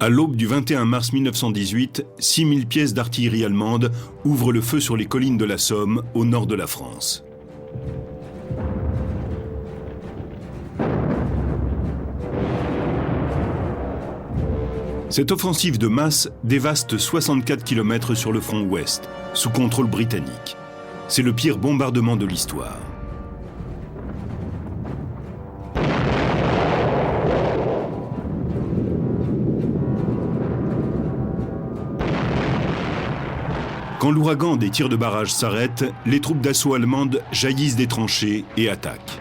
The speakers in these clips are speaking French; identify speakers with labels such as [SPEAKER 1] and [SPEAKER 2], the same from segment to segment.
[SPEAKER 1] À l'aube du 21 mars 1918, 6000 pièces d'artillerie allemande ouvrent le feu sur les collines de la Somme, au nord de la France. Cette offensive de masse dévaste 64 km sur le front ouest, sous contrôle britannique. C'est le pire bombardement de l'histoire. Quand l'ouragan des tirs de barrage s'arrête, les troupes d'assaut allemandes jaillissent des tranchées et attaquent.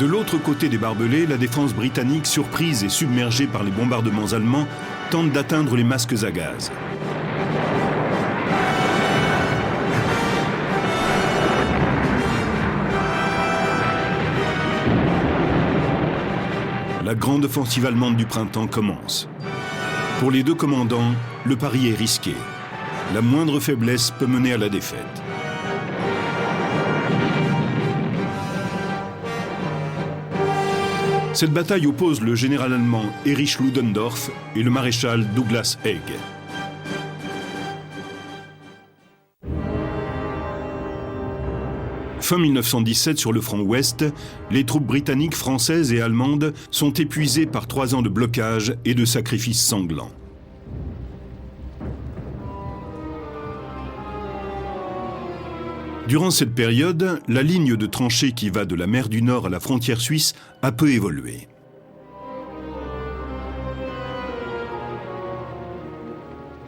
[SPEAKER 1] De l'autre côté des barbelés, la défense britannique, surprise et submergée par les bombardements allemands, tente d'atteindre les masques à gaz. La grande offensive allemande du printemps commence. Pour les deux commandants, le pari est risqué. La moindre faiblesse peut mener à la défaite. Cette bataille oppose le général allemand Erich Ludendorff et le maréchal Douglas Haig. Fin 1917, sur le front ouest, les troupes britanniques, françaises et allemandes sont épuisées par 3 ans de blocage et de sacrifices sanglants. Durant cette période, la ligne de tranchées qui va de la mer du Nord à la frontière suisse a peu évolué.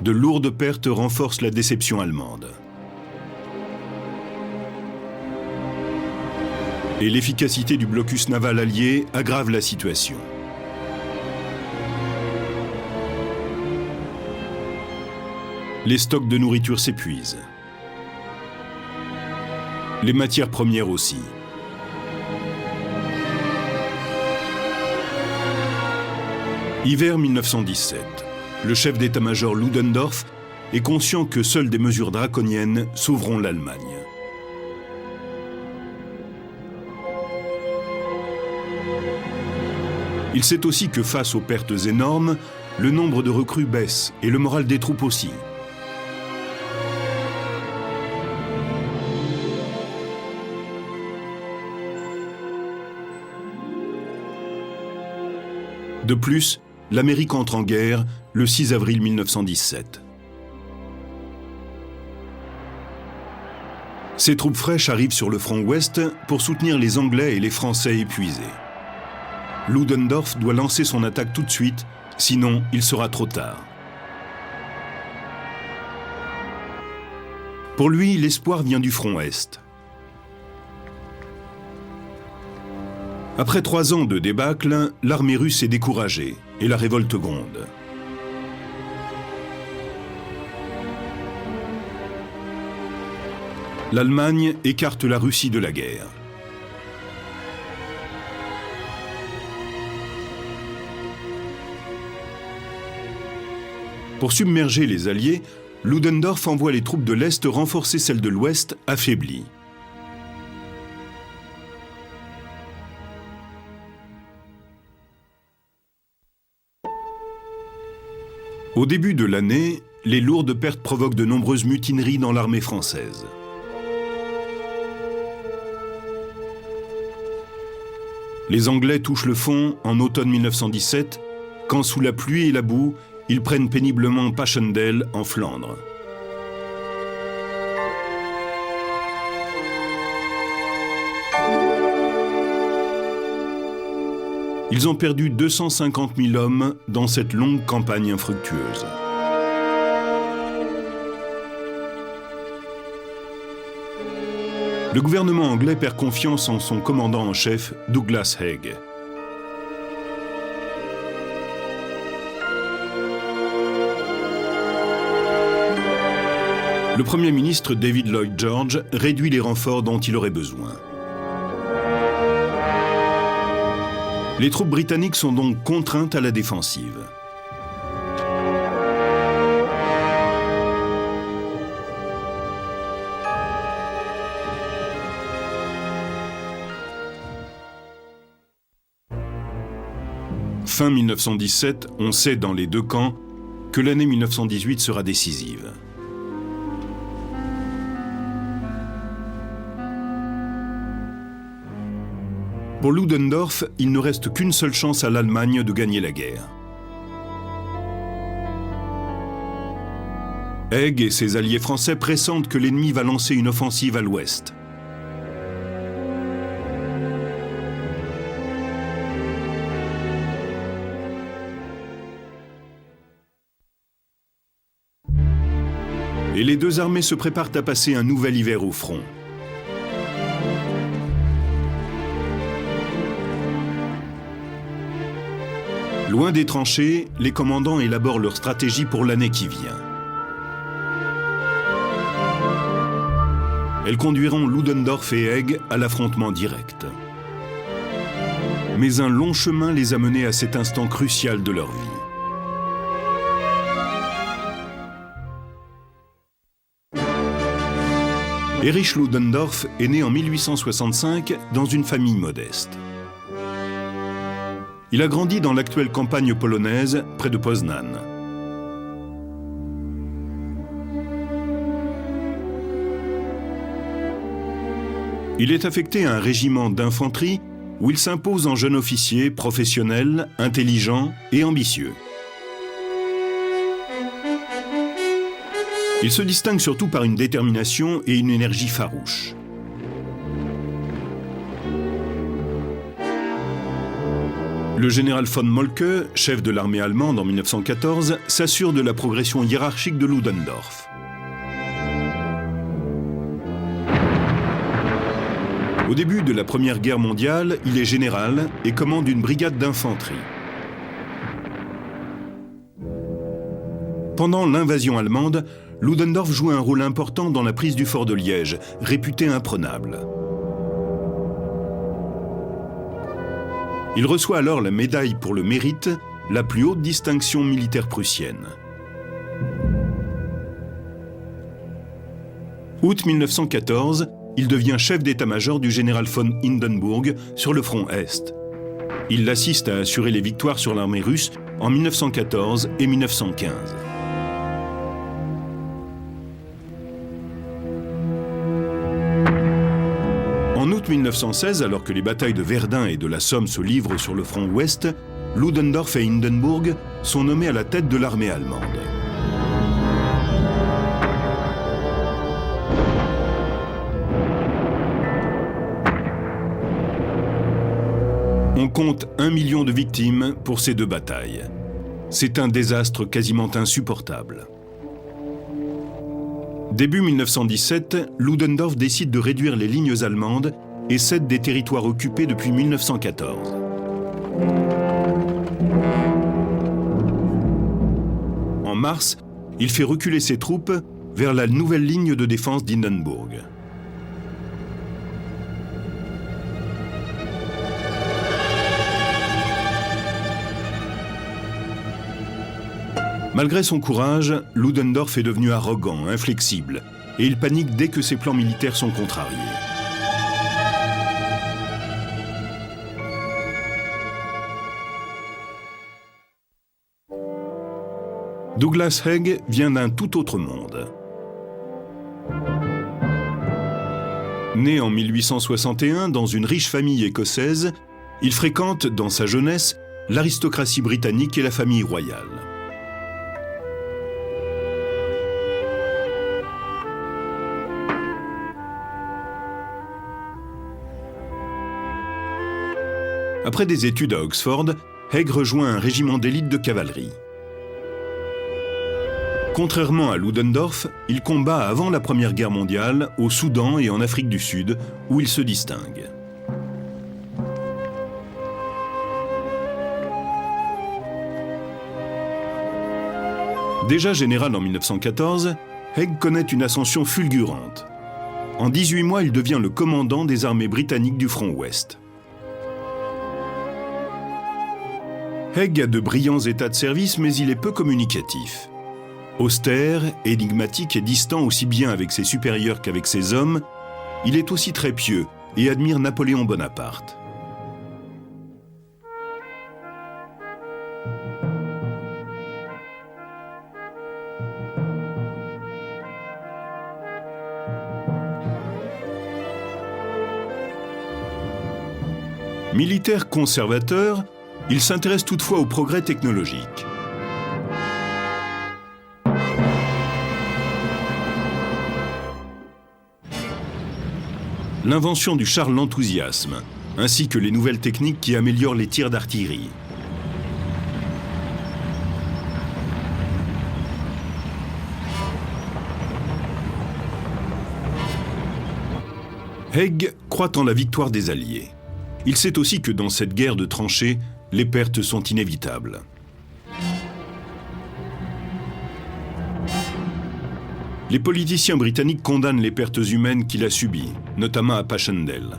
[SPEAKER 1] De lourdes pertes renforcent la déception allemande. Et l'efficacité du blocus naval allié aggrave la situation. Les stocks de nourriture s'épuisent. Les matières premières aussi. Hiver 1917. Le chef d'état-major Ludendorff est conscient que seules des mesures draconiennes sauveront l'Allemagne. Il sait aussi que face aux pertes énormes, le nombre de recrues baisse et le moral des troupes aussi. De plus, l'Amérique entre en guerre le 6 avril 1917. Ces troupes fraîches arrivent sur le front ouest pour soutenir les Anglais et les Français épuisés. Ludendorff doit lancer son attaque tout de suite, sinon il sera trop tard. Pour lui, l'espoir vient du front est. Après 3 ans de débâcle, l'armée russe est découragée et la révolte gronde. L'Allemagne écarte la Russie de la guerre. Pour submerger les Alliés, Ludendorff envoie les troupes de l'Est renforcer celles de l'Ouest affaiblies. Au début de l'année, les lourdes pertes provoquent de nombreuses mutineries dans l'armée française. Les Anglais touchent le fond en automne 1917, quand sous la pluie et la boue, ils prennent péniblement Passchendaele en Flandre. Ils ont perdu 250 000 hommes dans cette longue campagne infructueuse. Le gouvernement anglais perd confiance en son commandant en chef, Douglas Haig. Le Premier ministre David Lloyd George réduit les renforts dont il aurait besoin. Les troupes britanniques sont donc contraintes à la défensive. Fin 1917, on sait dans les deux camps que l'année 1918 sera décisive. Pour Ludendorff, il ne reste qu'une seule chance à l'Allemagne de gagner la guerre. Haig et ses alliés français pressentent que l'ennemi va lancer une offensive à l'ouest. Et les deux armées se préparent à passer un nouvel hiver au front. Loin des tranchées, les commandants élaborent leur stratégie pour l'année qui vient. Elles conduiront Ludendorff et Haig à l'affrontement direct. Mais un long chemin les a menés à cet instant crucial de leur vie. Erich Ludendorff est né en 1865 dans une famille modeste. Il a grandi dans l'actuelle campagne polonaise, près de Poznań. Il est affecté à un régiment d'infanterie où il s'impose en jeune officier professionnel, intelligent et ambitieux. Il se distingue surtout par une détermination et une énergie farouche. Le général von Moltke, chef de l'armée allemande en 1914, s'assure de la progression hiérarchique de Ludendorff. Au début de la Première Guerre mondiale, il est général et commande une brigade d'infanterie. Pendant l'invasion allemande, Ludendorff joue un rôle important dans la prise du fort de Liège, réputé imprenable. Il reçoit alors la médaille pour le mérite, la plus haute distinction militaire prussienne. Août 1914, il devient chef d'état-major du général von Hindenburg sur le front Est. Il l'assiste à assurer les victoires sur l'armée russe en 1914 et 1915. En août 1916, alors que les batailles de Verdun et de la Somme se livrent sur le front ouest, Ludendorff et Hindenburg sont nommés à la tête de l'armée allemande. On compte 1 million de victimes pour ces deux batailles. C'est un désastre quasiment insupportable. Début 1917, Ludendorff décide de réduire les lignes allemandes et cède des territoires occupés depuis 1914. En mars, il fait reculer ses troupes vers la nouvelle ligne de défense d'Hindenburg. Malgré son courage, Ludendorff est devenu arrogant, inflexible, et il panique dès que ses plans militaires sont contrariés. Douglas Haig vient d'un tout autre monde. Né en 1861 dans une riche famille écossaise, il fréquente, dans sa jeunesse, l'aristocratie britannique et la famille royale. Après des études à Oxford, Haig rejoint un régiment d'élite de cavalerie. Contrairement à Ludendorff, il combat avant la Première Guerre mondiale au Soudan et en Afrique du Sud, où il se distingue. Déjà général en 1914, Haig connaît une ascension fulgurante. En 18 mois, il devient le commandant des armées britanniques du front ouest. Haig a de brillants états de service, mais il est peu communicatif. Austère, énigmatique et distant aussi bien avec ses supérieurs qu'avec ses hommes, il est aussi très pieux et admire Napoléon Bonaparte. Militaire conservateur, il s'intéresse toutefois aux progrès technologiques. L'invention du char l'enthousiasme, ainsi que les nouvelles techniques qui améliorent les tirs d'artillerie. Haig croit en la victoire des Alliés. Il sait aussi que dans cette guerre de tranchées, les pertes sont inévitables. Les politiciens britanniques condamnent les pertes humaines qu'il a subies, notamment à Passchendaele.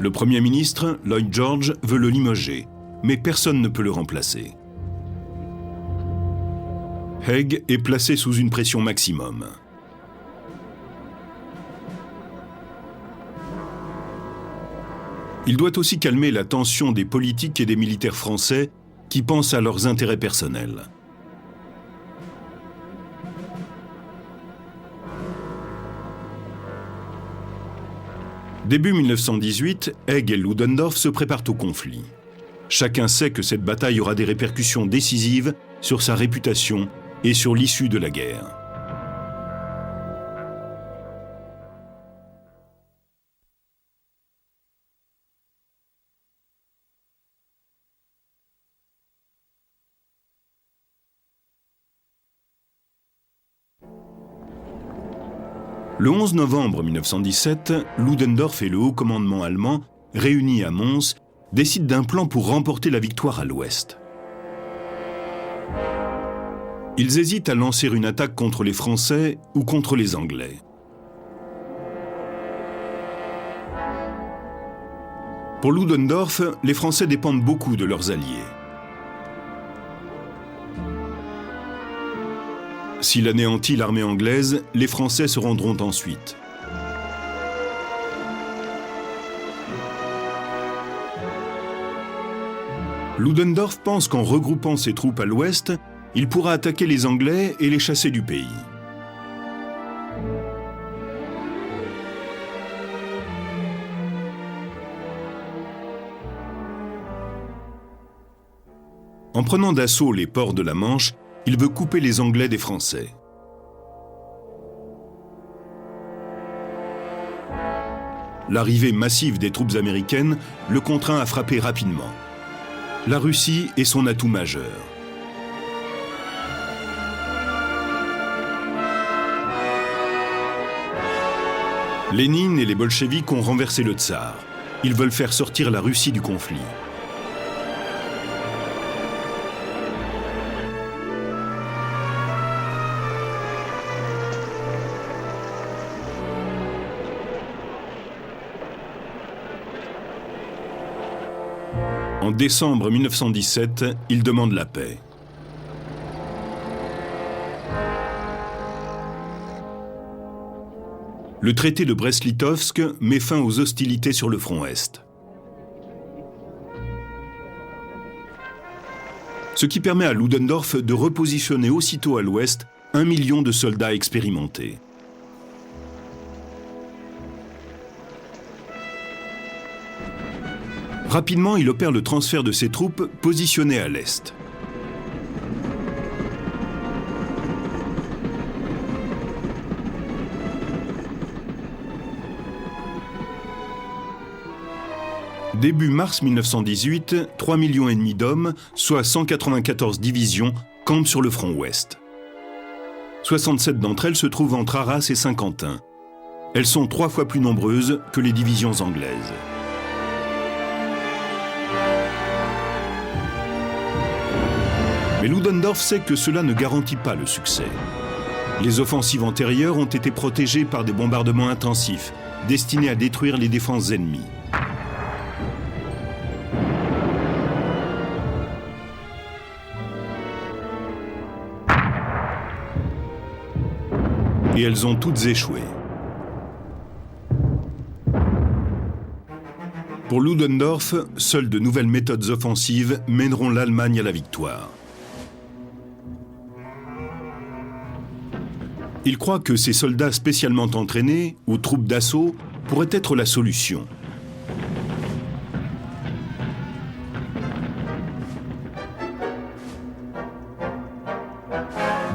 [SPEAKER 1] Le Premier ministre, Lloyd George, veut le limoger, mais personne ne peut le remplacer. Haig est placé sous une pression maximum. Il doit aussi calmer la tension des politiques et des militaires français qui pensent à leurs intérêts personnels. Début 1918, Haig et Ludendorff se préparent au conflit. Chacun sait que cette bataille aura des répercussions décisives sur sa réputation et sur l'issue de la guerre. Le 11 novembre 1917, Ludendorff et le haut commandement allemand, réunis à Mons, décident d'un plan pour remporter la victoire à l'ouest. Ils hésitent à lancer une attaque contre les Français ou contre les Anglais. Pour Ludendorff, les Français dépendent beaucoup de leurs alliés. S'il anéantit l'armée anglaise, les Français se rendront ensuite. Ludendorff pense qu'en regroupant ses troupes à l'ouest, il pourra attaquer les Anglais et les chasser du pays. En prenant d'assaut les ports de la Manche, il veut couper les Anglais des Français. L'arrivée massive des troupes américaines le contraint à frapper rapidement. La Russie est son atout majeur. Lénine et les bolcheviks ont renversé le tsar. Ils veulent faire sortir la Russie du conflit. En décembre 1917, il demande la paix. Le traité de Brest-Litovsk met fin aux hostilités sur le front Est. Ce qui permet à Ludendorff de repositionner aussitôt à l'Ouest 1 million de soldats expérimentés. Rapidement, il opère le transfert de ses troupes positionnées à l'Est. Début mars 1918, 3,5 millions d'hommes, soit 194 divisions, campent sur le front ouest. 67 d'entre elles se trouvent entre Arras et Saint-Quentin. Elles sont 3 fois plus nombreuses que les divisions anglaises. Mais Ludendorff sait que cela ne garantit pas le succès. Les offensives antérieures ont été protégées par des bombardements intensifs, destinés à détruire les défenses ennemies. Et elles ont toutes échoué. Pour Ludendorff, seules de nouvelles méthodes offensives mèneront l'Allemagne à la victoire. Il croit que ces soldats spécialement entraînés, ou troupes d'assaut, pourraient être la solution.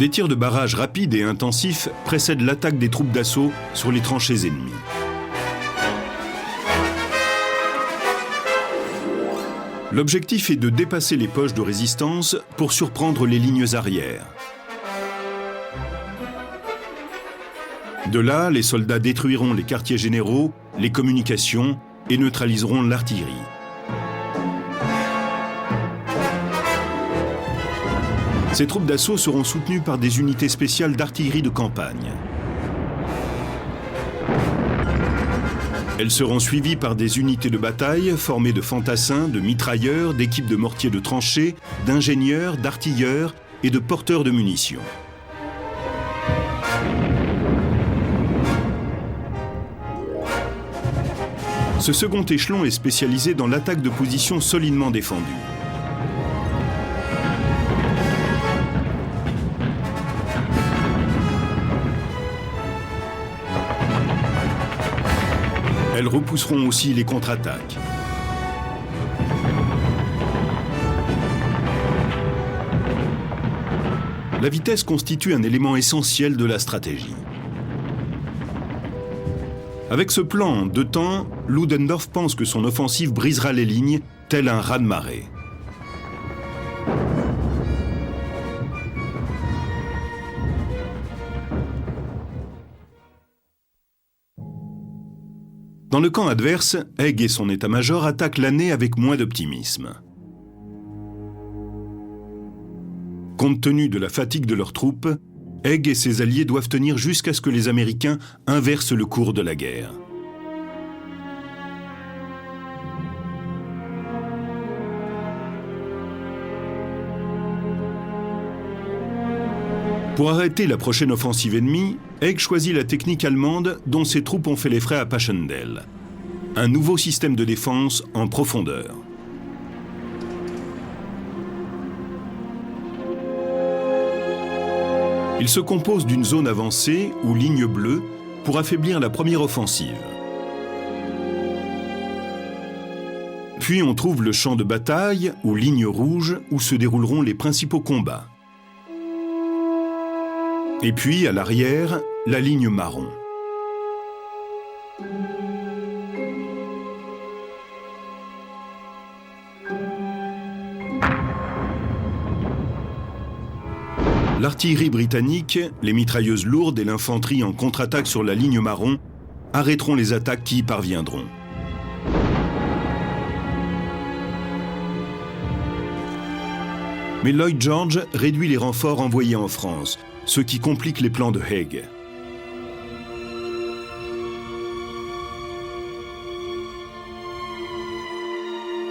[SPEAKER 1] Des tirs de barrage rapides et intensifs précèdent l'attaque des troupes d'assaut sur les tranchées ennemies. L'objectif est de dépasser les poches de résistance pour surprendre les lignes arrières. De là, les soldats détruiront les quartiers généraux, les communications et neutraliseront l'artillerie. Ces troupes d'assaut seront soutenues par des unités spéciales d'artillerie de campagne. Elles seront suivies par des unités de bataille formées de fantassins, de mitrailleurs, d'équipes de mortiers de tranchées, d'ingénieurs, d'artilleurs et de porteurs de munitions. Ce second échelon est spécialisé dans l'attaque de positions solidement défendues. Elles repousseront aussi les contre-attaques. La vitesse constitue un élément essentiel de la stratégie. Avec ce plan en 2 temps, Ludendorff pense que son offensive brisera les lignes, tel un raz-de-marée. Dans le camp adverse, Haig et son état-major attaquent l'année avec moins d'optimisme. Compte tenu de la fatigue de leurs troupes, Haig et ses alliés doivent tenir jusqu'à ce que les Américains inversent le cours de la guerre. Pour arrêter la prochaine offensive ennemie, Haig choisit la technique allemande dont ses troupes ont fait les frais à Passchendaele. Un nouveau système de défense en profondeur. Il se compose d'une zone avancée ou ligne bleue pour affaiblir la première offensive. Puis on trouve le champ de bataille ou ligne rouge où se dérouleront les principaux combats. Et puis, à l'arrière, la ligne marron. L'artillerie britannique, les mitrailleuses lourdes et l'infanterie en contre-attaque sur la ligne marron arrêteront les attaques qui y parviendront. Mais Lloyd George réduit les renforts envoyés en France, ce qui complique les plans de Haig.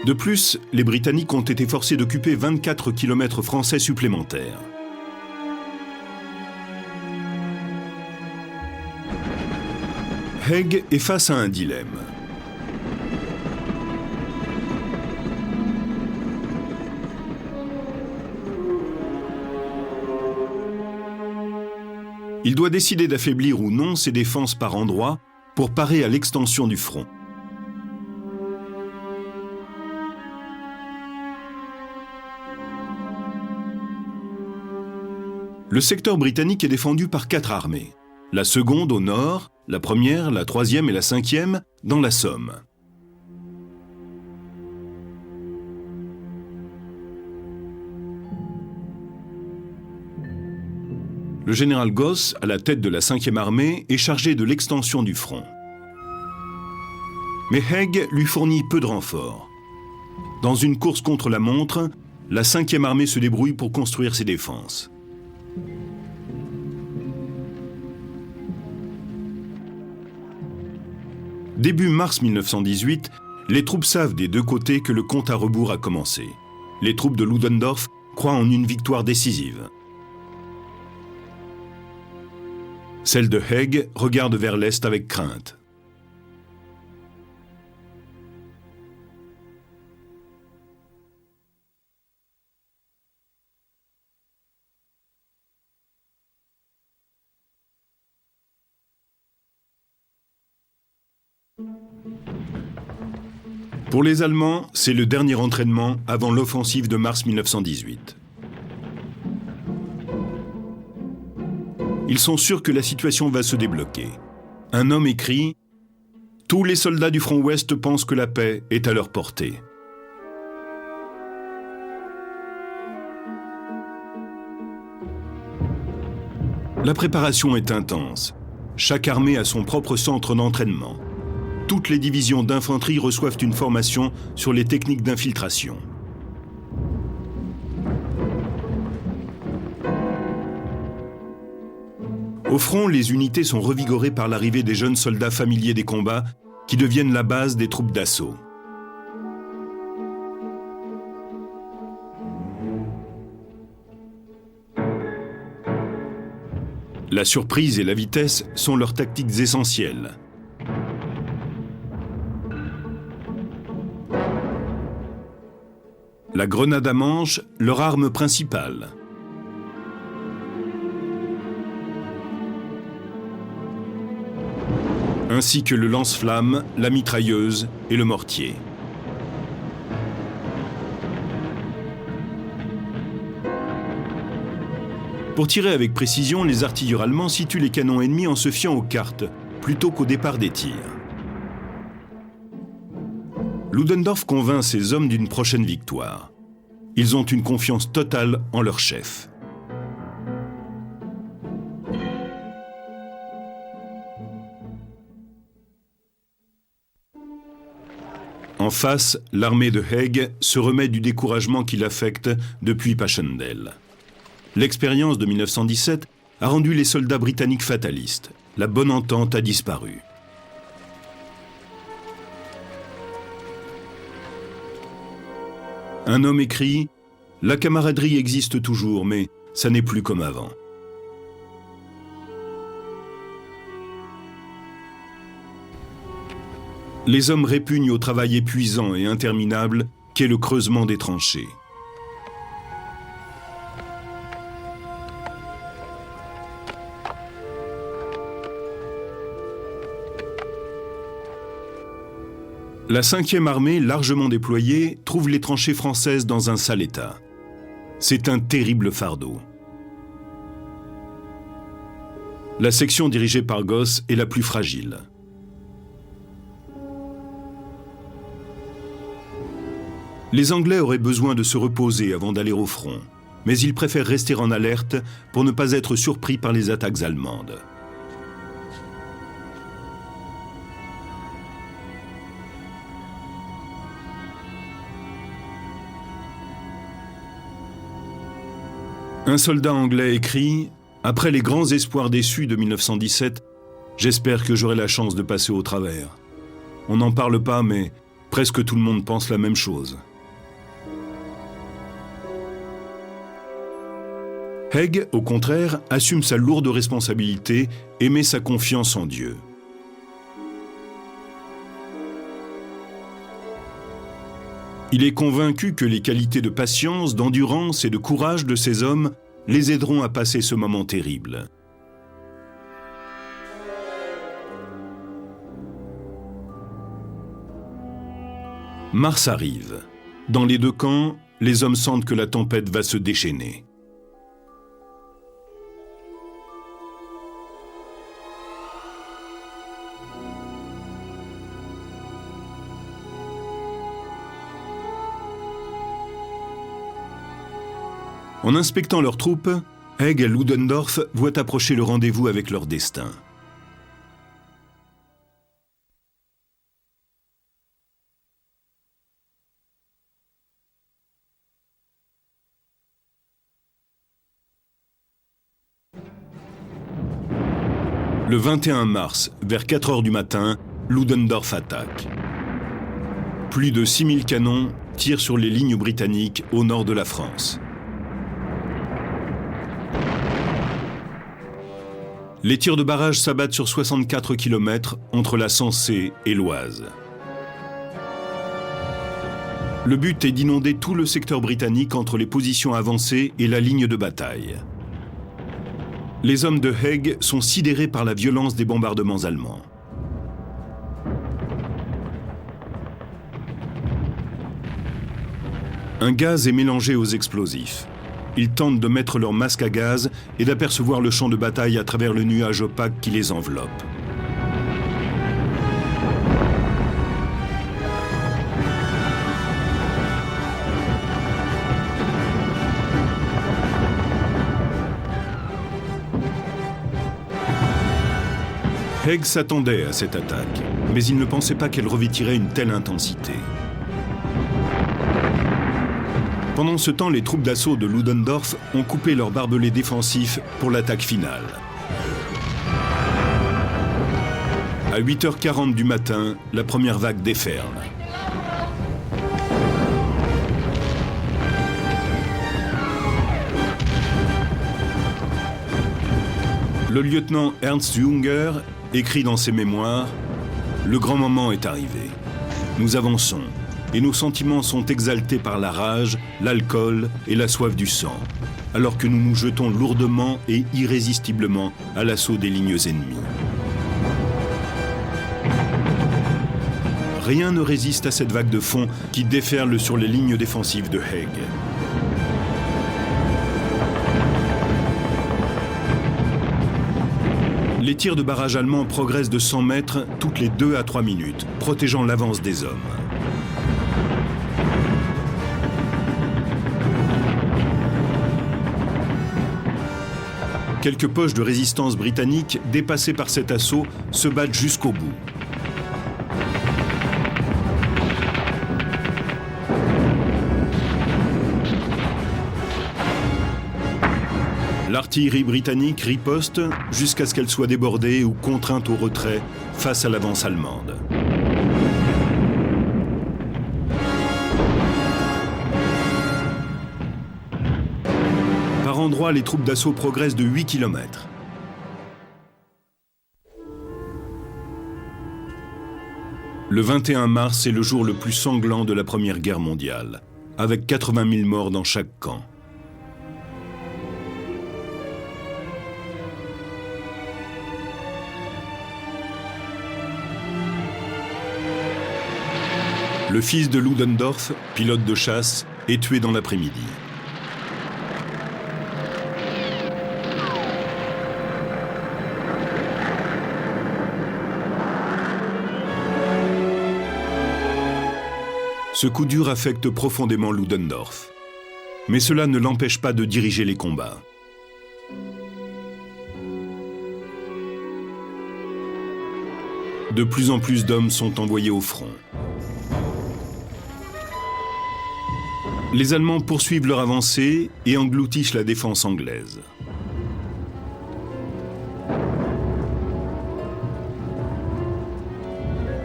[SPEAKER 1] De plus, les Britanniques ont été forcés d'occuper 24 km français supplémentaires. Haig est face à un dilemme. Il doit décider d'affaiblir ou non ses défenses par endroits pour parer à l'extension du front. Le secteur britannique est défendu par 4 armées. La seconde au nord, la première, la troisième et la cinquième dans la Somme. Le général Goss, à la tête de la 5e armée, est chargé de l'extension du front. Mais Haig lui fournit peu de renforts. Dans une course contre la montre, la 5e armée se débrouille pour construire ses défenses. Début mars 1918, les troupes savent des 2 côtés que le compte à rebours a commencé. Les troupes de Ludendorff croient en une victoire décisive. Celles de Haig regardent vers l'est avec crainte. Pour les Allemands, c'est le dernier entraînement avant l'offensive de mars 1918. Ils sont sûrs que la situation va se débloquer. Un homme écrit « Tous les soldats du front ouest pensent que la paix est à leur portée ». La préparation est intense. Chaque armée a son propre centre d'entraînement. Toutes les divisions d'infanterie reçoivent une formation sur les techniques d'infiltration. Au front, les unités sont revigorées par l'arrivée des jeunes soldats familiers des combats qui deviennent la base des troupes d'assaut. La surprise et la vitesse sont leurs tactiques essentielles. La grenade à manche, leur arme principale. Ainsi que le lance-flammes, la mitrailleuse et le mortier. Pour tirer avec précision, les artilleurs allemands situent les canons ennemis en se fiant aux cartes, plutôt qu'au départ des tirs. Ludendorff convainc ses hommes d'une prochaine victoire. Ils ont une confiance totale en leur chef. En face, l'armée de Haig se remet du découragement qui l'affecte depuis Passchendaele. L'expérience de 1917 a rendu les soldats britanniques fatalistes. La bonne entente a disparu. Un homme écrit « La camaraderie existe toujours, mais ça n'est plus comme avant ». Les hommes répugnent au travail épuisant et interminable qu'est le creusement des tranchées. La 5e armée, largement déployée, trouve les tranchées françaises dans un sale état. C'est un terrible fardeau. La section dirigée par Goss est la plus fragile. Les Anglais auraient besoin de se reposer avant d'aller au front, mais ils préfèrent rester en alerte pour ne pas être surpris par les attaques allemandes. Un soldat anglais écrit « Après les grands espoirs déçus de 1917, j'espère que j'aurai la chance de passer au travers. On n'en parle pas, mais presque tout le monde pense la même chose. » Haig, au contraire, assume sa lourde responsabilité et met sa confiance en Dieu. Il est convaincu que les qualités de patience, d'endurance et de courage de ces hommes les aideront à passer ce moment terrible. Mars arrive. Dans les deux camps, les hommes sentent que la tempête va se déchaîner. En inspectant leurs troupes, Haig et Ludendorff voient approcher le rendez-vous avec leur destin. Le 21 mars, vers 4 heures du matin, Ludendorff attaque. Plus de 6000 canons tirent sur les lignes britanniques au nord de la France. Les tirs de barrage s'abattent sur 64 km entre la Sensée et l'Oise. Le but est d'inonder tout le secteur britannique entre les positions avancées et la ligne de bataille. Les hommes de Haig sont sidérés par la violence des bombardements allemands. Un gaz est mélangé aux explosifs. Ils tentent de mettre leur masque à gaz et d'apercevoir le champ de bataille à travers le nuage opaque qui les enveloppe. Haig s'attendait à cette attaque, mais il ne pensait pas qu'elle revêtirait une telle intensité. Pendant ce temps, les troupes d'assaut de Ludendorff ont coupé leurs barbelés défensifs pour l'attaque finale. À 8h40 du matin, la première vague déferle. Le lieutenant Ernst Junger écrit dans ses mémoires « Le grand moment est arrivé. Nous avançons, et nos sentiments sont exaltés par la rage, l'alcool et la soif du sang, alors que nous nous jetons lourdement et irrésistiblement à l'assaut des lignes ennemies. » Rien ne résiste à cette vague de fond qui déferle sur les lignes défensives de Haig. Les tirs de barrage allemands progressent de 100 mètres toutes les 2 à 3 minutes, protégeant l'avance des hommes. Quelques poches de résistance britanniques, dépassées par cet assaut, se battent jusqu'au bout. L'artillerie britannique riposte jusqu'à ce qu'elle soit débordée ou contrainte au retrait face à l'avance allemande. Par endroits, les troupes d'assaut progressent de 8 km. Le 21 mars est le jour le plus sanglant de la Première Guerre mondiale, avec 80 000 morts dans chaque camp. Le fils de Ludendorff, pilote de chasse, est tué dans l'après-midi. Ce coup dur affecte profondément Ludendorff. Mais cela ne l'empêche pas de diriger les combats. De plus en plus d'hommes sont envoyés au front. Les Allemands poursuivent leur avancée et engloutissent la défense anglaise.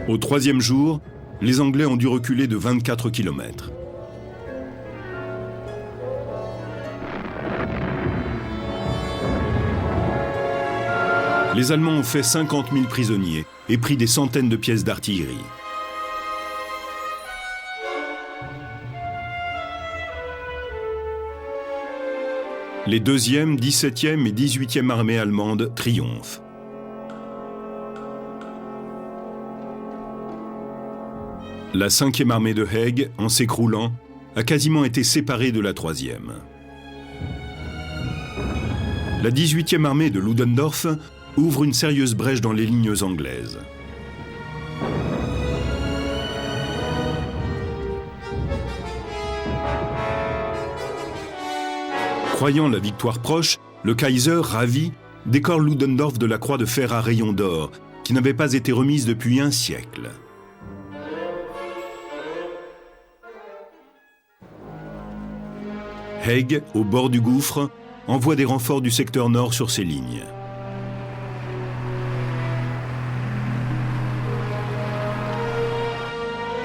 [SPEAKER 1] Au troisième jour, les Anglais ont dû reculer de 24 km. Les Allemands ont fait 50 000 prisonniers et pris des centaines de pièces d'artillerie. Les 2e, 17e et 18e armées allemandes triomphent. La 5e armée de Haig, en s'écroulant, a quasiment été séparée de la 3e. La 18e armée de Ludendorff ouvre une sérieuse brèche dans les lignes anglaises. Croyant la victoire proche, le Kaiser, ravi, décore Ludendorff de la croix de fer à rayons d'or, qui n'avait pas été remise depuis un siècle. Haig, au bord du gouffre, envoie des renforts du secteur nord sur ses lignes.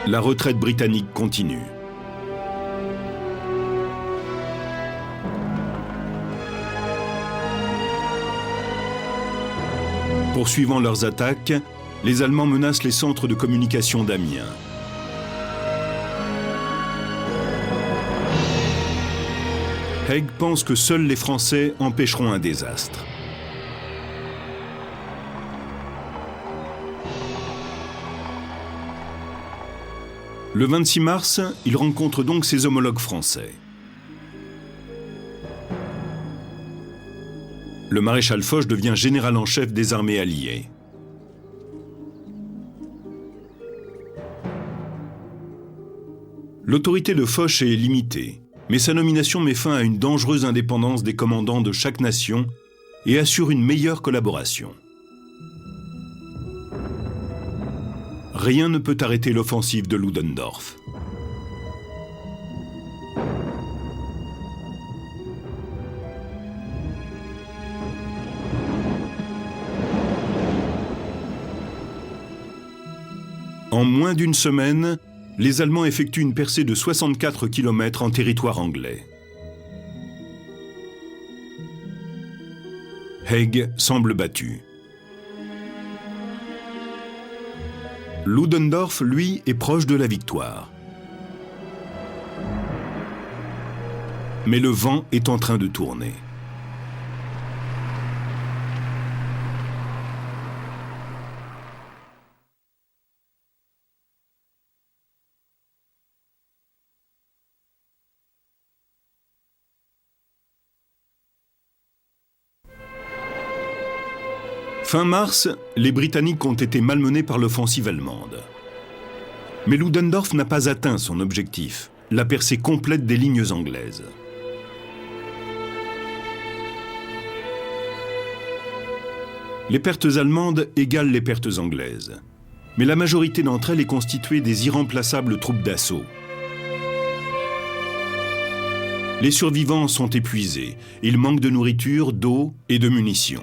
[SPEAKER 1] La retraite britannique continue. Poursuivant leurs attaques, les Allemands menacent les centres de communication d'Amiens. Haig pense que seuls les Français empêcheront un désastre. Le 26 mars, il rencontre donc ses homologues français. Le maréchal Foch devient général en chef des armées alliées. L'autorité de Foch est limitée, mais sa nomination met fin à une dangereuse indépendance des commandants de chaque nation et assure une meilleure collaboration. Rien ne peut arrêter l'offensive de Ludendorff. En moins d'une semaine, les Allemands effectuent une percée de 64 km en territoire anglais. Haig semble battu. Ludendorff, lui, est proche de la victoire. Mais le vent est en train de tourner. Fin mars, les Britanniques ont été malmenés par l'offensive allemande. Mais Ludendorff n'a pas atteint son objectif, la percée complète des lignes anglaises. Les pertes allemandes égalent les pertes anglaises. Mais la majorité d'entre elles est constituée des irremplaçables troupes d'assaut. Les survivants sont épuisés. Ils manquent de nourriture, d'eau et de munitions.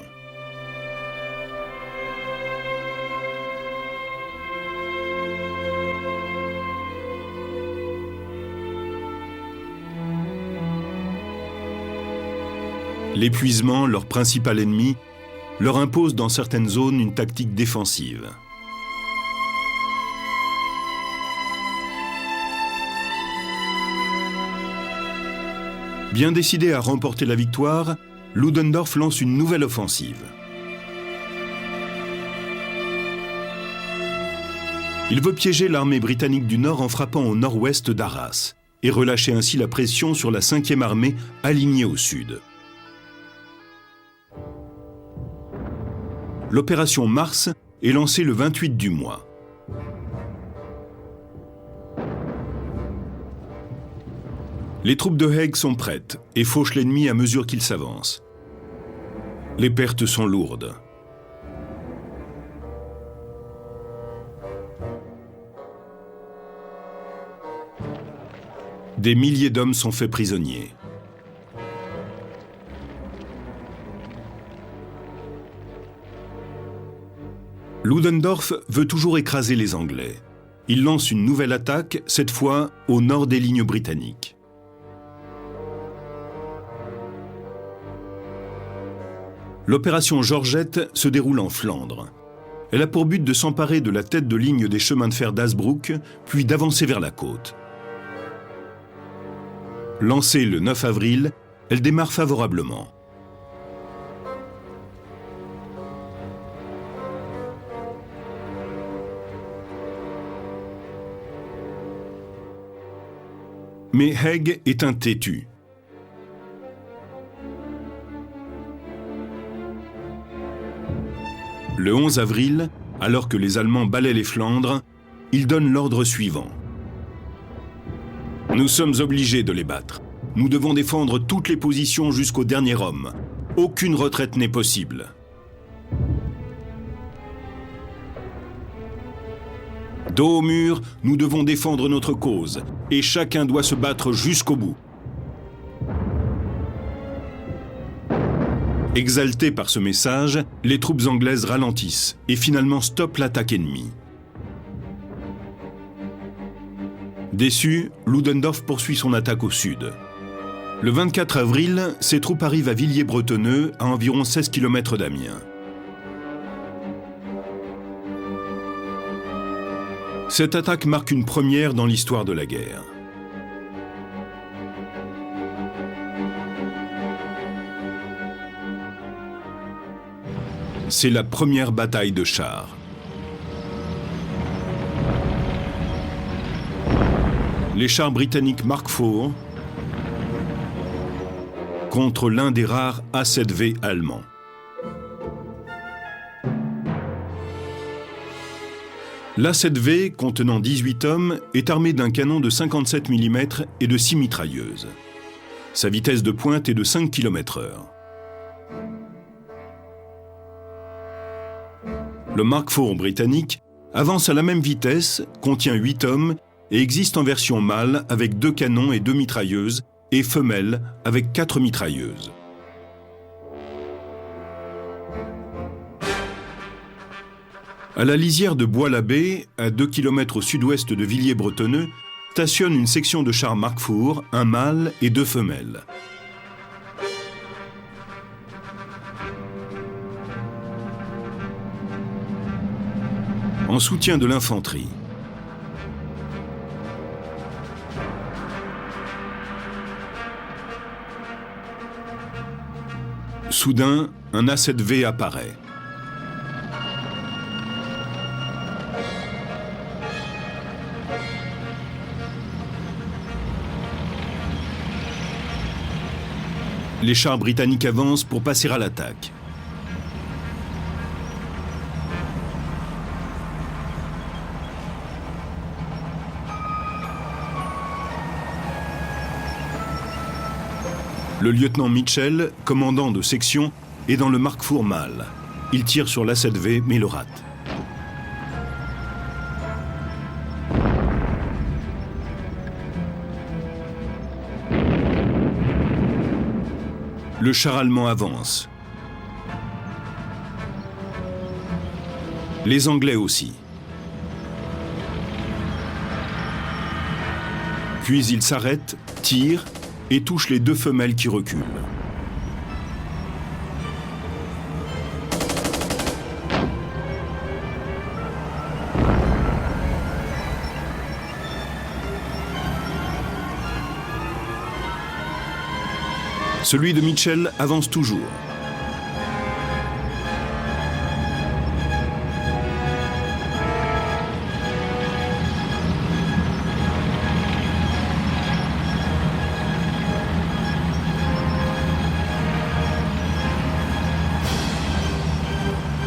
[SPEAKER 1] L'épuisement, leur principal ennemi, leur impose dans certaines zones une tactique défensive. Bien décidé à remporter la victoire, Ludendorff lance une nouvelle offensive. Il veut piéger l'armée britannique du Nord en frappant au nord-ouest d'Arras et relâcher ainsi la pression sur la 5e armée alignée au sud. L'opération Mars est lancée le 28 du mois. Les troupes de Haig sont prêtes et fauchent l'ennemi à mesure qu'il s'avance. Les pertes sont lourdes. Des milliers d'hommes sont faits prisonniers. Ludendorff veut toujours écraser les Anglais. Il lance une nouvelle attaque, cette fois au nord des lignes britanniques. L'opération Georgette se déroule en Flandre. Elle a pour but de s'emparer de la tête de ligne des chemins de fer d'Hasbrook, puis d'avancer vers la côte. Lancée le 9 avril, elle démarre favorablement. Mais Haig est un têtu. Le 11 avril, alors que les Allemands balaient les Flandres, il donne l'ordre suivant. Nous sommes obligés de les battre. Nous devons défendre toutes les positions jusqu'au dernier homme. Aucune retraite n'est possible. Dos au mur, nous devons défendre notre cause, et chacun doit se battre jusqu'au bout. Exaltés par ce message, les troupes anglaises ralentissent et finalement stoppent l'attaque ennemie. Déçu, Ludendorff poursuit son attaque au sud. Le 24 avril, ses troupes arrivent à Villiers-Bretonneux, à environ 16 km d'Amiens. Cette attaque marque une première dans l'histoire de la guerre. C'est la première bataille de chars. Les chars britanniques Mark IV contre l'un des rares A7V allemands. L'A7V, contenant 18 hommes, est armé d'un canon de 57 mm et de 6 mitrailleuses. Sa vitesse de pointe est de 5 km/h. Le Mark IV britannique avance à la même vitesse, contient 8 hommes et existe en version mâle avec 2 canons et 2 mitrailleuses et femelle avec 4 mitrailleuses. À la lisière de Bois-l'Abbé, à 2 km au sud-ouest de Villiers-Bretonneux, stationne une section de chars Mark IV, un mâle et 2 femelles. En soutien de l'infanterie. Soudain, un A7V apparaît. Les chars britanniques avancent pour passer à l'attaque. Le lieutenant Mitchell, commandant de section, est dans le Mark IV mâle. Il tire sur l'A7V mais le rate. Le char allemand avance. Les Anglais aussi. Puis ils s'arrêtent, tirent et touchent les 2 femelles qui reculent. Celui de Mitchell avance toujours.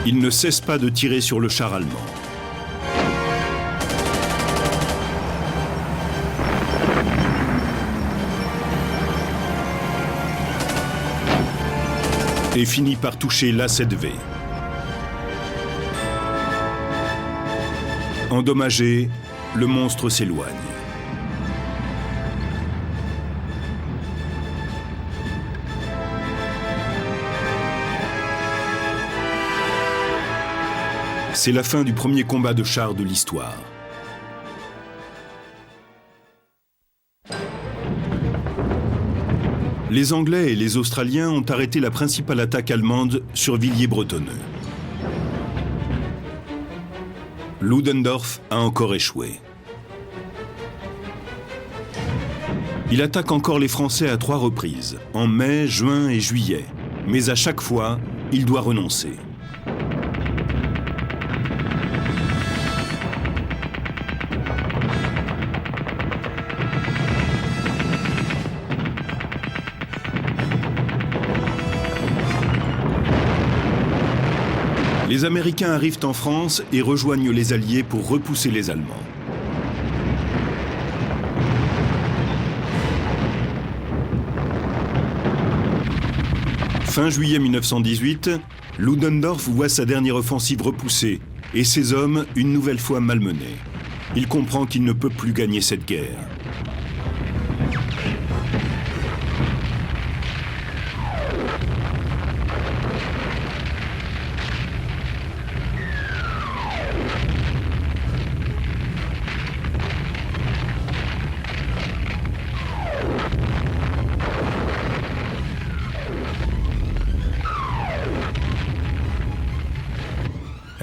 [SPEAKER 1] Il ne cesse pas de tirer sur le char allemand. Et finit par toucher l'A7V. Endommagé, le monstre s'éloigne. C'est la fin du premier combat de chars de l'histoire. Les Anglais et les Australiens ont arrêté la principale attaque allemande sur Villiers-Bretonneux. Ludendorff a encore échoué. Il attaque encore les Français à 3 reprises, en mai, juin et juillet. Mais à chaque fois, il doit renoncer. Les Américains arrivent en France et rejoignent les Alliés pour repousser les Allemands. Fin juillet 1918, Ludendorff voit sa dernière offensive repoussée et ses hommes une nouvelle fois malmenés. Il comprend qu'il ne peut plus gagner cette guerre.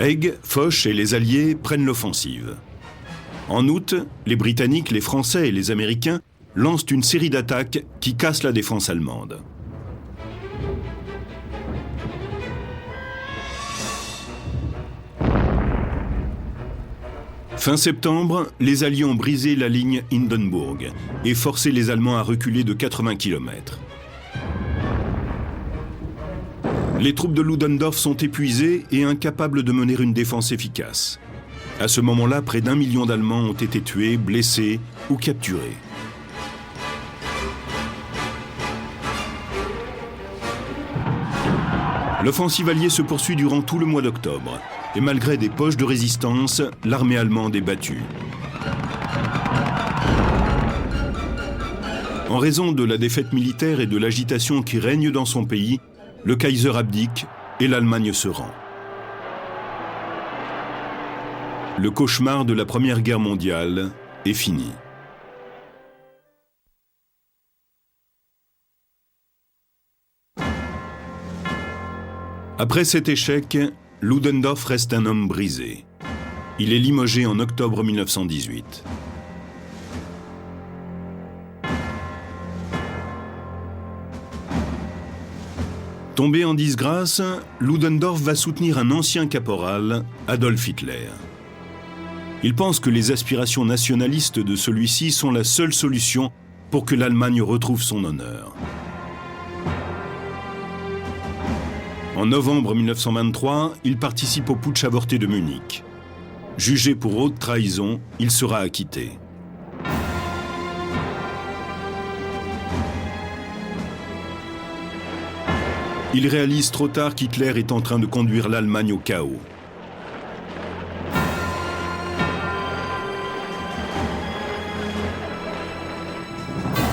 [SPEAKER 1] Haig, Foch et les Alliés prennent l'offensive. En août, les Britanniques, les Français et les Américains lancent une série d'attaques qui cassent la défense allemande. Fin septembre, les Alliés ont brisé la ligne Hindenburg et forcé les Allemands à reculer de 80 km. Les troupes de Ludendorff sont épuisées et incapables de mener une défense efficace. À ce moment-là, près d'1 million d'Allemands ont été tués, blessés ou capturés. L'offensive alliée se poursuit durant tout le mois d'octobre. Et malgré des poches de résistance, l'armée allemande est battue. En raison de la défaite militaire et de l'agitation qui règne dans son pays, le Kaiser abdique et l'Allemagne se rend. Le cauchemar de la Première Guerre mondiale est fini. Après cet échec, Ludendorff reste un homme brisé. Il est limogé en octobre 1918. Tombé en disgrâce, Ludendorff va soutenir un ancien caporal, Adolf Hitler. Il pense que les aspirations nationalistes de celui-ci sont la seule solution pour que l'Allemagne retrouve son honneur. En novembre 1923, il participe au putsch avorté de Munich. Jugé pour haute trahison, il sera acquitté. Il réalise trop tard qu'Hitler est en train de conduire l'Allemagne au chaos.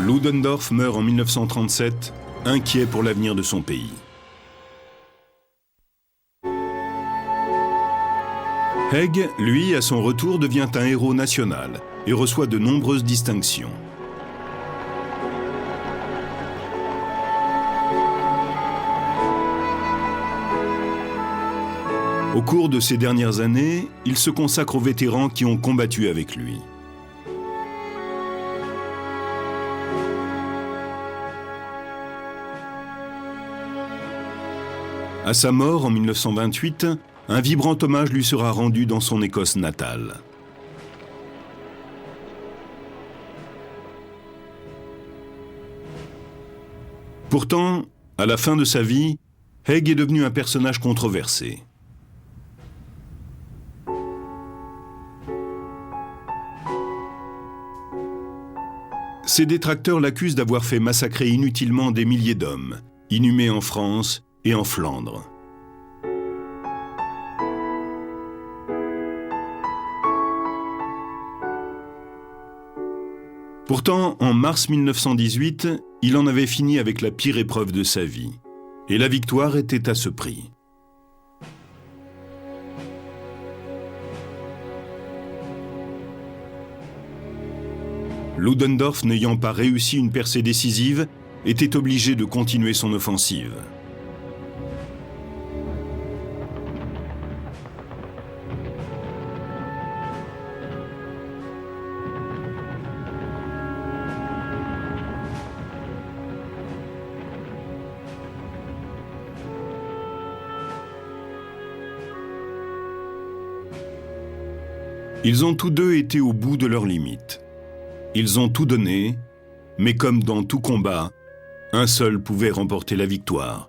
[SPEAKER 1] Ludendorff meurt en 1937, inquiet pour l'avenir de son pays. Haig, lui, à son retour, devient un héros national et reçoit de nombreuses distinctions. Au cours de ces dernières années, il se consacre aux vétérans qui ont combattu avec lui. À sa mort en 1928, un vibrant hommage lui sera rendu dans son Écosse natale. Pourtant, à la fin de sa vie, Haig est devenu un personnage controversé. Ses détracteurs l'accusent d'avoir fait massacrer inutilement des milliers d'hommes, inhumés en France et en Flandre. Pourtant, en mars 1918, il en avait fini avec la pire épreuve de sa vie. Et la victoire était à ce prix. Ludendorff, n'ayant pas réussi une percée décisive, était obligé de continuer son offensive. Ils ont tous deux été au bout de leurs limites. Ils ont tout donné, mais comme dans tout combat, un seul pouvait remporter la victoire.